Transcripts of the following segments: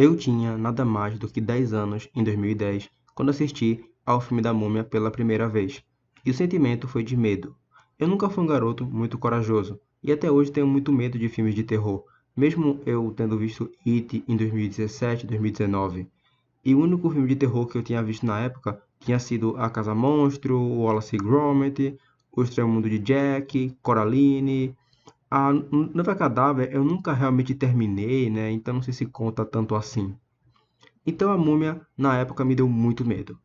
Eu tinha nada mais do que 10 anos em 2010, quando assisti ao filme da Múmia pela primeira vez, e o sentimento foi de medo. Eu nunca fui um garoto muito corajoso, e até hoje tenho muito medo de filmes de terror, mesmo eu tendo visto It em 2017 e 2019. E o único filme de terror que eu tinha visto na época tinha sido A Casa Monstro, o Wallace e Gromit, O Estranho Mundo de Jack, Coraline. A Noiva Cadáver eu nunca realmente terminei, né? Então não sei se conta tanto assim. Então a Múmia na época me deu muito medo.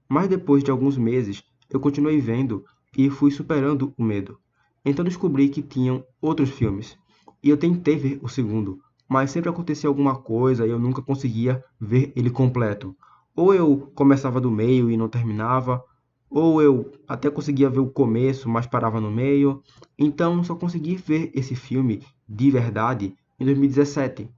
Mas depois de alguns meses eu continuei vendo e fui superando o medo. Então descobri que tinham outros filmes. E eu tentei ver o segundo, mas sempre acontecia alguma coisa e eu nunca conseguia ver ele completo. Ou eu começava do meio e não terminava, ou eu até conseguia ver o começo, mas parava no meio. Então só consegui ver esse filme de verdade em 2017.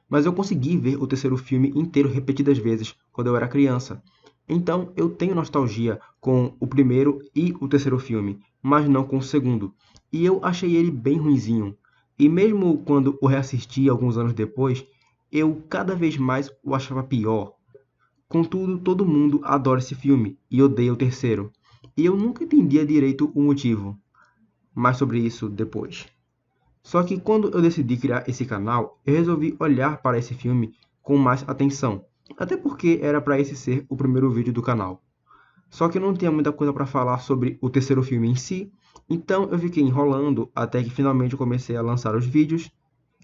Mas eu consegui ver o terceiro filme inteiro repetidas vezes quando eu era criança. Então eu tenho nostalgia com o primeiro e o terceiro filme, mas não com o segundo. E eu achei ele bem ruinzinho. E mesmo quando o reassisti alguns anos depois, eu cada vez mais o achava pior. Contudo, todo mundo adora esse filme e odeia o terceiro. E eu nunca entendia direito o motivo. Mais sobre isso depois. Só que quando eu decidi criar esse canal, eu resolvi olhar para esse filme com mais atenção, até porque era para esse ser o primeiro vídeo do canal. Só que eu não tinha muita coisa para falar sobre o terceiro filme em si, então eu fiquei enrolando até que finalmente eu comecei a lançar os vídeos.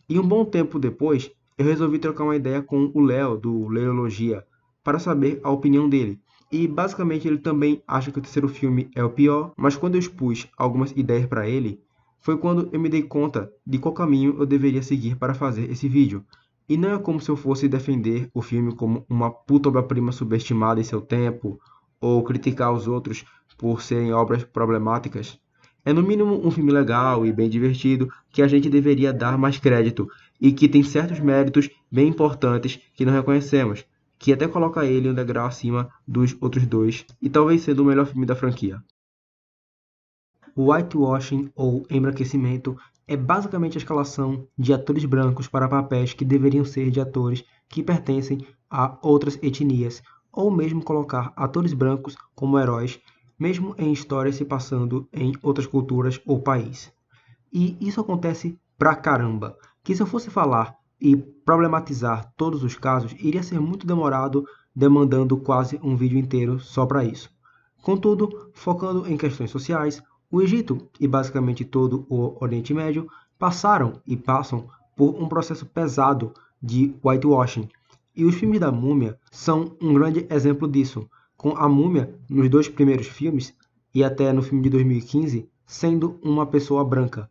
E um bom tempo depois, eu resolvi trocar uma ideia com o Léo do Leologia para saber a opinião dele. E basicamente ele também acha que o terceiro filme é o pior, mas quando eu expus algumas ideias para ele, foi quando eu me dei conta de qual caminho eu deveria seguir para fazer esse vídeo. E não é como se eu fosse defender o filme como uma puta obra-prima subestimada em seu tempo, ou criticar os outros por serem obras problemáticas. É no mínimo um filme legal e bem divertido que a gente deveria dar mais crédito e que tem certos méritos bem importantes que não reconhecemos, que até coloca ele um degrau acima dos outros dois e talvez sendo o melhor filme da franquia. O whitewashing ou embranquecimento é basicamente a escalação de atores brancos para papéis que deveriam ser de atores que pertencem a outras etnias, ou mesmo colocar atores brancos como heróis, mesmo em histórias se passando em outras culturas ou país. E isso acontece pra caramba, que se eu fosse falar e problematizar todos os casos, iria ser muito demorado, demandando quase um vídeo inteiro só para isso. Contudo, focando em questões sociais, o Egito e basicamente todo o Oriente Médio passaram e passam por um processo pesado de whitewashing. E os filmes da Múmia são um grande exemplo disso, com a Múmia nos dois primeiros filmes e até no filme de 2015 sendo uma pessoa branca.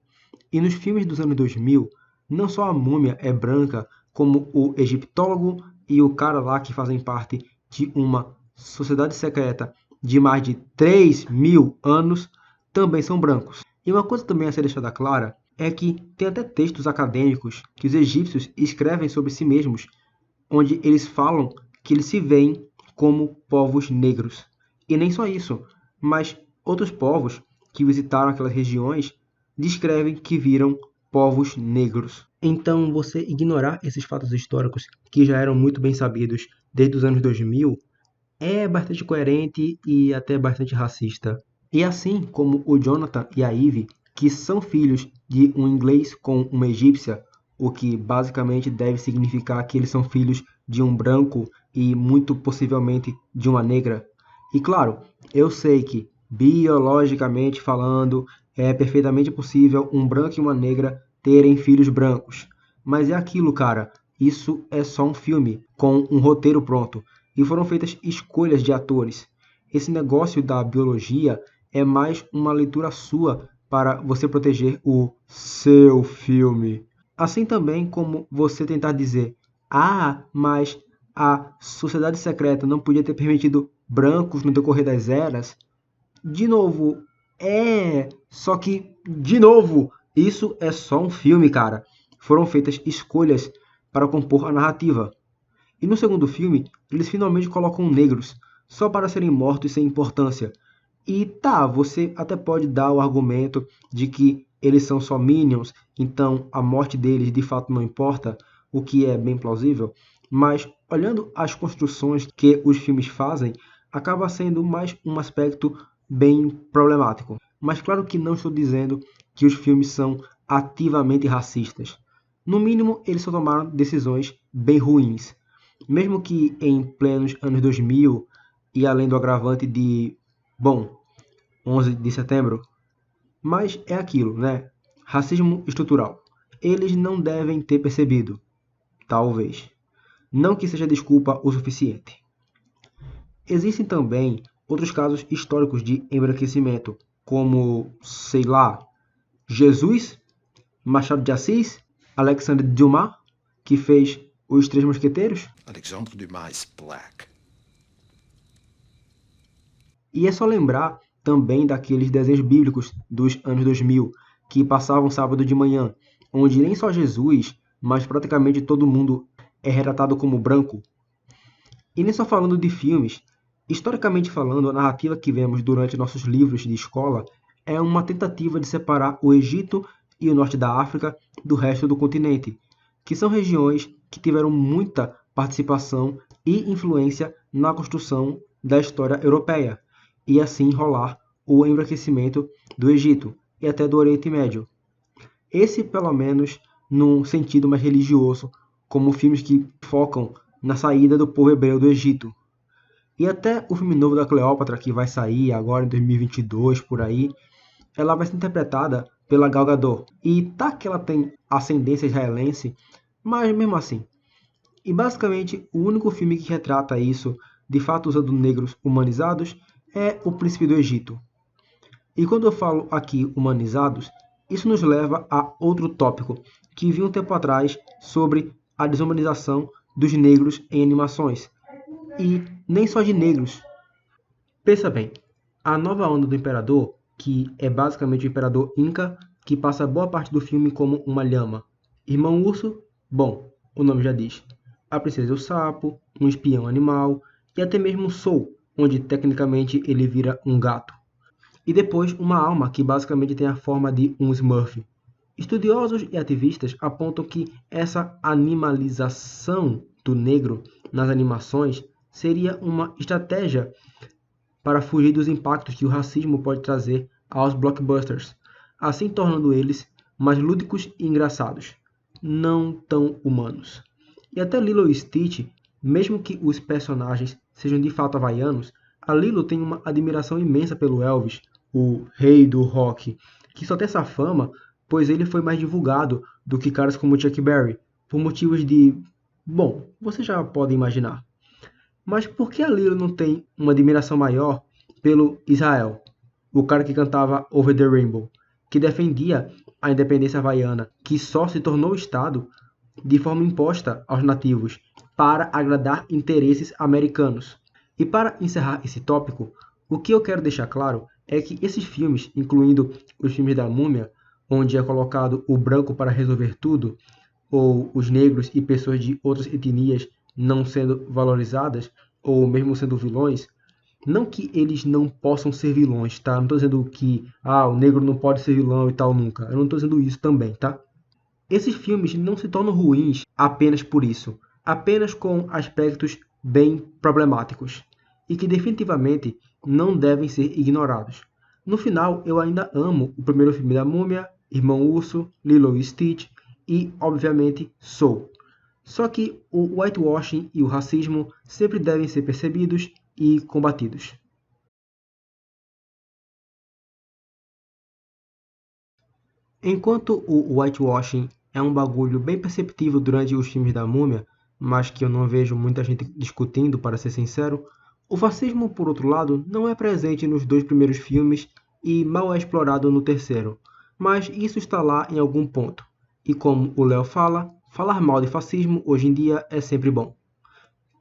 E nos filmes dos anos 2000, não só a múmia é branca, como o egiptólogo e o cara lá que fazem parte de uma sociedade secreta de mais de 3.000 anos também são brancos. E uma coisa também a ser deixada clara é que tem até textos acadêmicos que os egípcios escrevem sobre si mesmos, onde eles falam que eles se veem como povos negros. E nem só isso, mas outros povos que visitaram aquelas regiões descrevem que viram povos negros. Então, você ignorar esses fatos históricos que já eram muito bem sabidos desde os anos 2000 é bastante coerente e até bastante racista. E assim como o Jonathan e a Ivy, que são filhos de um inglês com uma egípcia, o que basicamente deve significar que eles são filhos de um branco e muito possivelmente de uma negra. E claro, eu sei que biologicamente falando é perfeitamente possível um branco e uma negra terem filhos brancos. Mas é aquilo, cara, isso é só um filme com um roteiro pronto e foram feitas escolhas de atores. Esse negócio da biologia é mais uma leitura sua para você proteger o seu filme. Assim também como você tentar dizer: ah, mas a sociedade secreta não podia ter permitido brancos no decorrer das eras. De novo, só que, de novo, isso é só um filme, cara. Foram feitas escolhas para compor a narrativa. E no segundo filme, eles finalmente colocam negros, só para serem mortos sem importância. E tá, você até pode dar o argumento de que eles são só minions, então a morte deles de fato não importa, o que é bem plausível, mas olhando as construções que os filmes fazem, acaba sendo mais um aspecto bem problemático. Mas claro que não estou dizendo que os filmes são ativamente racistas. No mínimo, eles só tomaram decisões bem ruins. Mesmo que em plenos anos 2000, e além do agravante de, bom, 11 de setembro, mas é aquilo, né? Racismo estrutural. Eles não devem ter percebido, talvez. Não que seja desculpa o suficiente. Existem também outros casos históricos de embranquecimento, como, sei lá, Jesus, Machado de Assis, Alexandre Dumas, que fez Os Três Mosqueteiros. Alexandre Dumas is black. E é só lembrar também daqueles desenhos bíblicos dos anos 2000, que passavam sábado de manhã, onde nem só Jesus, mas praticamente todo mundo é retratado como branco. E nem só falando de filmes, historicamente falando, a narrativa que vemos durante nossos livros de escola é uma tentativa de separar o Egito e o norte da África do resto do continente, que são regiões que tiveram muita participação e influência na construção da história europeia, e assim rolar o embranquecimento do Egito e até do Oriente Médio. Esse, pelo menos, num sentido mais religioso, como filmes que focam na saída do povo hebreu do Egito. E até o filme novo da Cleópatra, que vai sair agora em 2022, por aí, ela vai ser interpretada pela Gal Gadot. E tá que ela tem ascendência israelense, mas mesmo assim. E basicamente, o único filme que retrata isso, de fato usando negros humanizados, é O Príncipe do Egito. E quando eu falo aqui humanizados, isso nos leva a outro tópico que vi um tempo atrás sobre a desumanização dos negros em animações. E nem só de negros. Pensa bem, a nova onda do Imperador, que é basicamente o Imperador Inca, que passa boa parte do filme como uma lhama. Irmão Urso, bom, o nome já diz. A Princesa e o Sapo, um espião animal, e até mesmo Soul, onde tecnicamente ele vira um gato. E depois uma alma que basicamente tem a forma de um Smurf. Estudiosos e ativistas apontam que essa animalização do negro nas animações seria uma estratégia para fugir dos impactos que o racismo pode trazer aos blockbusters, assim tornando eles mais lúdicos e engraçados, não tão humanos. E até Lilo e Stitch, mesmo que os personagens sejam de fato havaianos, a Lilo tem uma admiração imensa pelo Elvis, o rei do rock, que só tem essa fama pois ele foi mais divulgado do que caras como Chuck Berry, por motivos de... Bom, você já pode imaginar. Mas por que a Lilo não tem uma admiração maior pelo Israel, o cara que cantava Over the Rainbow, que defendia a independência havaiana, que só se tornou Estado de forma imposta aos nativos para agradar interesses americanos? E para encerrar esse tópico, o que eu quero deixar claro é que esses filmes, incluindo os filmes da Múmia, onde é colocado o branco para resolver tudo, ou os negros e pessoas de outras etnias não sendo valorizadas, ou mesmo sendo vilões, não que eles não possam ser vilões, tá? Não estou dizendo que o negro não pode ser vilão e tal nunca. Eu não estou dizendo isso também, tá? Esses filmes não se tornam ruins apenas por isso, apenas com aspectos bem problemáticos, e que definitivamente não devem ser ignorados. No final, eu ainda amo o primeiro filme da Múmia, Irmão Urso, Lilo e Stitch e, obviamente, Soul. Só que o whitewashing e o racismo sempre devem ser percebidos e combatidos. Enquanto o whitewashing é um bagulho bem perceptível durante os filmes da Múmia, mas que eu não vejo muita gente discutindo, para ser sincero, o fascismo, por outro lado, não é presente nos dois primeiros filmes e mal é explorado no terceiro, mas isso está lá em algum ponto. E como o Léo fala, falar mal de fascismo hoje em dia é sempre bom.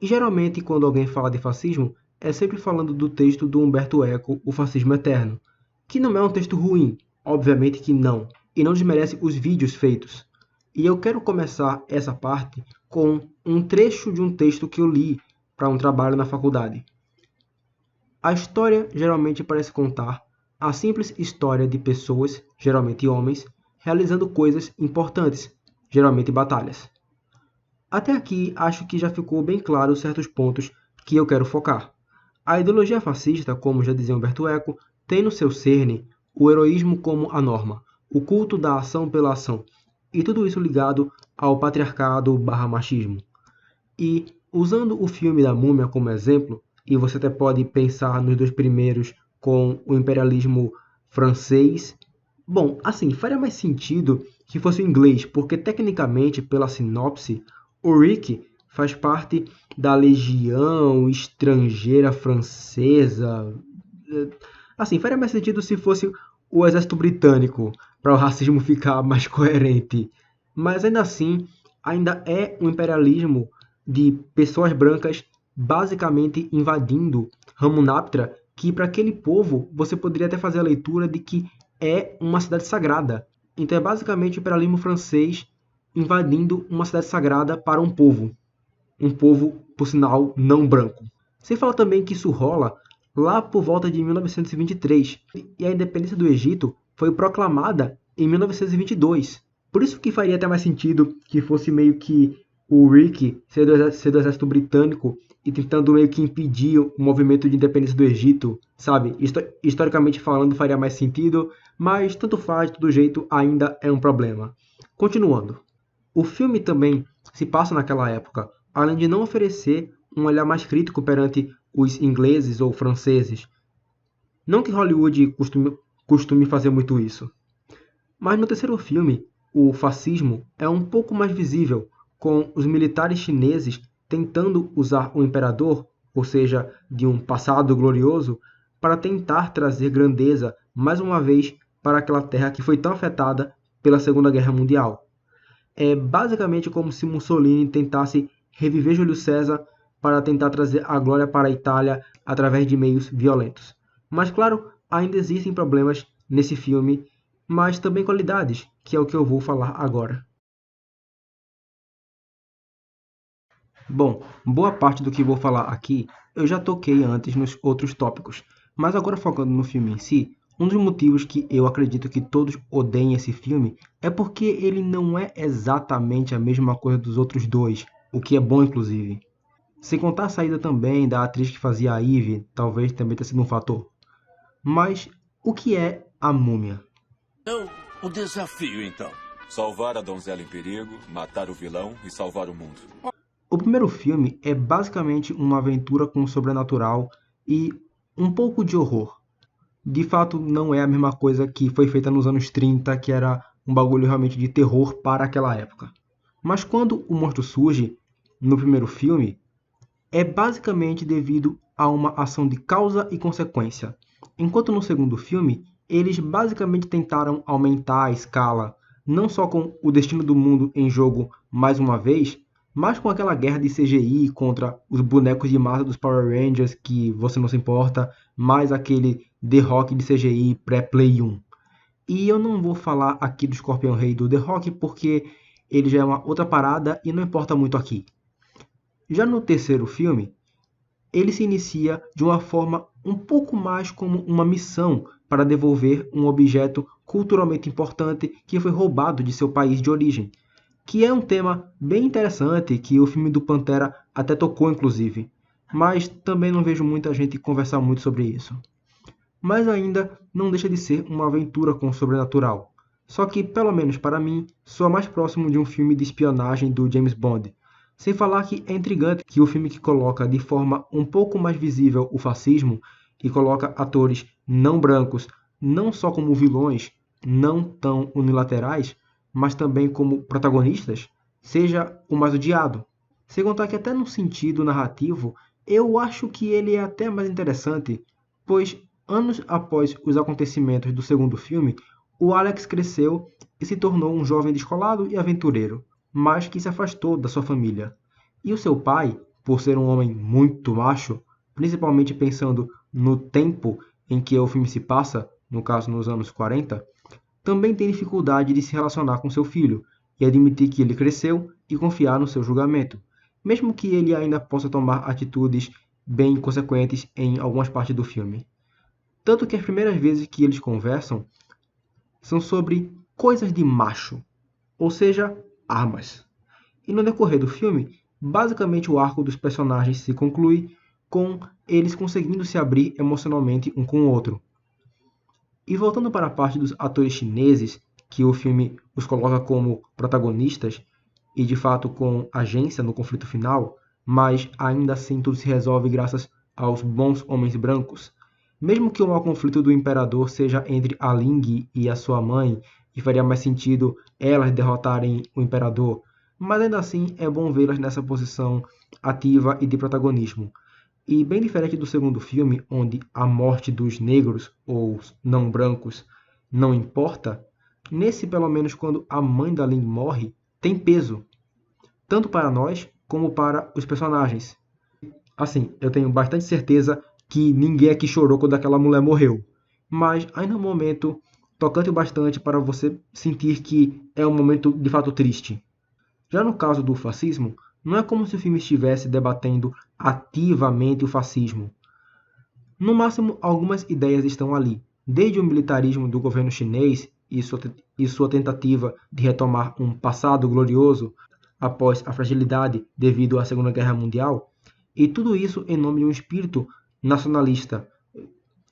E geralmente quando alguém fala de fascismo, é sempre falando do texto do Humberto Eco, O Fascismo Eterno, que não é um texto ruim, obviamente que não, e não desmerece os vídeos feitos. E eu quero começar essa parte com um trecho de um texto que eu li para um trabalho na faculdade. A história geralmente parece contar a simples história de pessoas, geralmente homens, realizando coisas importantes, geralmente batalhas. Até aqui, acho que já ficou bem claro certos pontos que eu quero focar. A ideologia fascista, como já dizia Humberto Eco, tem no seu cerne o heroísmo como a norma, o culto da ação pela ação, e tudo isso ligado ao patriarcado/machismo. E, usando o filme da Múmia como exemplo, e você até pode pensar nos dois primeiros com o imperialismo francês. Bom, assim, faria mais sentido que fosse o inglês, porque tecnicamente, pela sinopse, o Rick faz parte da Legião Estrangeira Francesa. Assim, faria mais sentido se fosse o exército britânico, para o racismo ficar mais coerente. Mas ainda assim, ainda é um imperialismo de pessoas brancas basicamente invadindo Ramunaptra, que para aquele povo você poderia até fazer a leitura de que é uma cidade sagrada. Então é basicamente o imperialismo francês invadindo uma cidade sagrada para um povo, por sinal, não branco. Sem falar também que isso rola lá por volta de 1923, e a independência do Egito foi proclamada em 1922. Por isso que faria até mais sentido que fosse meio que o Rick ser do exército britânico e tentando meio que impedir o movimento de independência do Egito, sabe? Historicamente falando faria mais sentido, mas tanto faz, de todo jeito ainda é um problema. Continuando. O filme também se passa naquela época, além de não oferecer um olhar mais crítico perante os ingleses ou franceses. Não que Hollywood costume fazer muito isso. Mas no terceiro filme, o fascismo é um pouco mais visível, com os militares chineses tentando usar o imperador, ou seja, de um passado glorioso, para tentar trazer grandeza mais uma vez para aquela terra que foi tão afetada pela Segunda Guerra Mundial. É basicamente como se Mussolini tentasse reviver Júlio César para tentar trazer a glória para a Itália através de meios violentos. Mas claro, ainda existem problemas nesse filme, mas também qualidades, que é o que eu vou falar agora. Bom, boa parte do que vou falar aqui eu já toquei antes nos outros tópicos, mas agora focando no filme em si, um dos motivos que eu acredito que todos odeiem esse filme é porque ele não é exatamente a mesma coisa dos outros dois, o que é bom inclusive. Sem contar a saída também da atriz que fazia a Eve, talvez também tenha sido um fator. Mas o que é a Múmia? Então, o desafio, então. Salvar a donzela em perigo, matar o vilão e salvar o mundo. O primeiro filme é basicamente uma aventura com o sobrenatural e um pouco de horror. De fato, não é a mesma coisa que foi feita nos anos 30, que era um bagulho realmente de terror para aquela época. Mas quando o monstro surge, no primeiro filme, é basicamente devido a uma ação de causa e consequência. Enquanto no segundo filme, eles basicamente tentaram aumentar a escala, não só com o destino do mundo em jogo mais uma vez, mas com aquela guerra de CGI contra os bonecos de massa dos Power Rangers que você não se importa, mais aquele The Rock de CGI pré-Play 1. E eu não vou falar aqui do Scorpion Rei do The Rock porque ele já é uma outra parada e não importa muito aqui. Já no terceiro filme, ele se inicia de uma forma um pouco mais como uma missão para devolver um objeto culturalmente importante que foi roubado de seu país de origem, que é um tema bem interessante que o filme do Pantera até tocou inclusive, mas também não vejo muita gente conversar muito sobre isso. Mas ainda não deixa de ser uma aventura com o sobrenatural. Só que, pelo menos para mim, soa mais próximo de um filme de espionagem do James Bond. Sem falar que é intrigante que o filme que coloca de forma um pouco mais visível o fascismo e coloca atores não brancos não só como vilões, não tão unilaterais, mas também como protagonistas, seja o mais odiado. Sem contar que até no sentido narrativo, eu acho que ele é até mais interessante, pois anos após os acontecimentos do segundo filme, o Alex cresceu e se tornou um jovem descolado e aventureiro, mas que se afastou da sua família. E o seu pai, por ser um homem muito macho, principalmente pensando no tempo em que o filme se passa, no caso nos anos 40, também tem dificuldade de se relacionar com seu filho e admitir que ele cresceu e confiar no seu julgamento, mesmo que ele ainda possa tomar atitudes bem inconsequentes em algumas partes do filme. Tanto que as primeiras vezes que eles conversam são sobre coisas de macho, ou seja, armas. E no decorrer do filme, basicamente o arco dos personagens se conclui com eles conseguindo se abrir emocionalmente um com o outro. E voltando para a parte dos atores chineses, que o filme os coloca como protagonistas e de fato com agência no conflito final, mas ainda assim tudo se resolve graças aos bons homens brancos. Mesmo que o maior conflito do imperador seja entre a Ling e a sua mãe, e faria mais sentido elas derrotarem o imperador, mas ainda assim é bom vê-las nessa posição ativa e de protagonismo. E bem diferente do segundo filme, onde a morte dos negros ou não brancos não importa, nesse pelo menos quando a mãe da Ling morre, tem peso, tanto para nós como para os personagens. Assim, eu tenho bastante certeza que ninguém aqui chorou quando aquela mulher morreu, mas ainda é um momento tocante bastante para você sentir que é um momento de fato triste. Já no caso do fascismo, não é como se o filme estivesse debatendo ativamente o fascismo. No máximo, algumas ideias estão ali, desde o militarismo do governo chinês e sua tentativa de retomar um passado glorioso após a fragilidade devido à Segunda Guerra Mundial, e tudo isso em nome de um espírito nacionalista,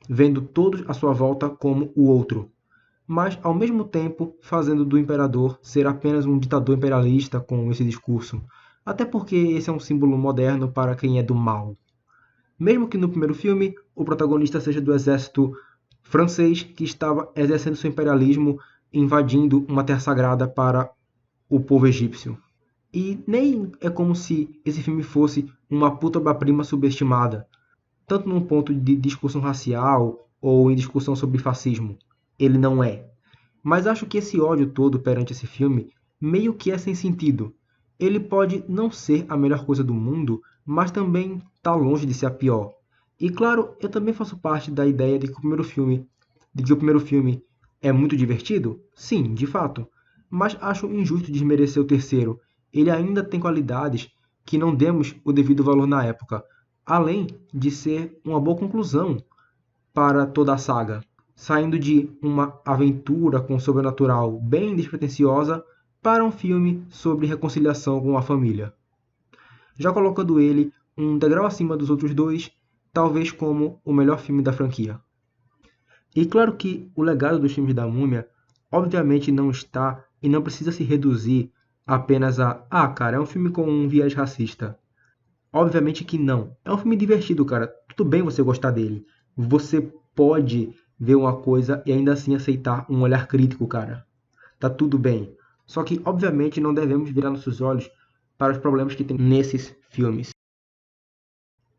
vendo todos à sua volta como o outro, mas ao mesmo tempo fazendo do imperador ser apenas um ditador imperialista com esse discurso, até porque esse é um símbolo moderno para quem é do mal. Mesmo que no primeiro filme o protagonista seja do exército francês que estava exercendo seu imperialismo invadindo uma terra sagrada para o povo egípcio. E nem é como se esse filme fosse uma puta obra-prima subestimada, tanto num ponto de discussão racial ou em discussão sobre fascismo. Ele não é. Mas acho que esse ódio todo perante esse filme meio que é sem sentido. Ele pode não ser a melhor coisa do mundo, mas também está longe de ser a pior. E claro, eu também faço parte da ideia de que o primeiro filme é muito divertido. Sim, de fato. Mas acho injusto desmerecer o terceiro. Ele ainda tem qualidades que não demos o devido valor na época, além de ser uma boa conclusão para toda a saga, saindo de uma aventura com sobrenatural bem despretensiosa para um filme sobre reconciliação com a família, já colocando ele um degrau acima dos outros dois, talvez como o melhor filme da franquia. E claro que o legado dos filmes da Múmia obviamente não está e não precisa se reduzir apenas a cara, é um filme com um viés racista. Obviamente que não. É um filme divertido, cara. Tudo bem você gostar dele. Você pode ver uma coisa e ainda assim aceitar um olhar crítico, cara. Tá tudo bem. Só que, obviamente, não devemos virar nossos olhos para os problemas que tem nesses filmes.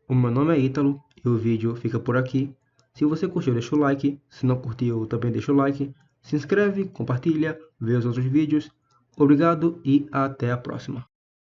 O meu nome é Ítalo e o vídeo fica por aqui. Se você curtiu, deixa o like. Se não curtiu, também deixa o like. Se inscreve, compartilha, vê os outros vídeos. Obrigado e até a próxima.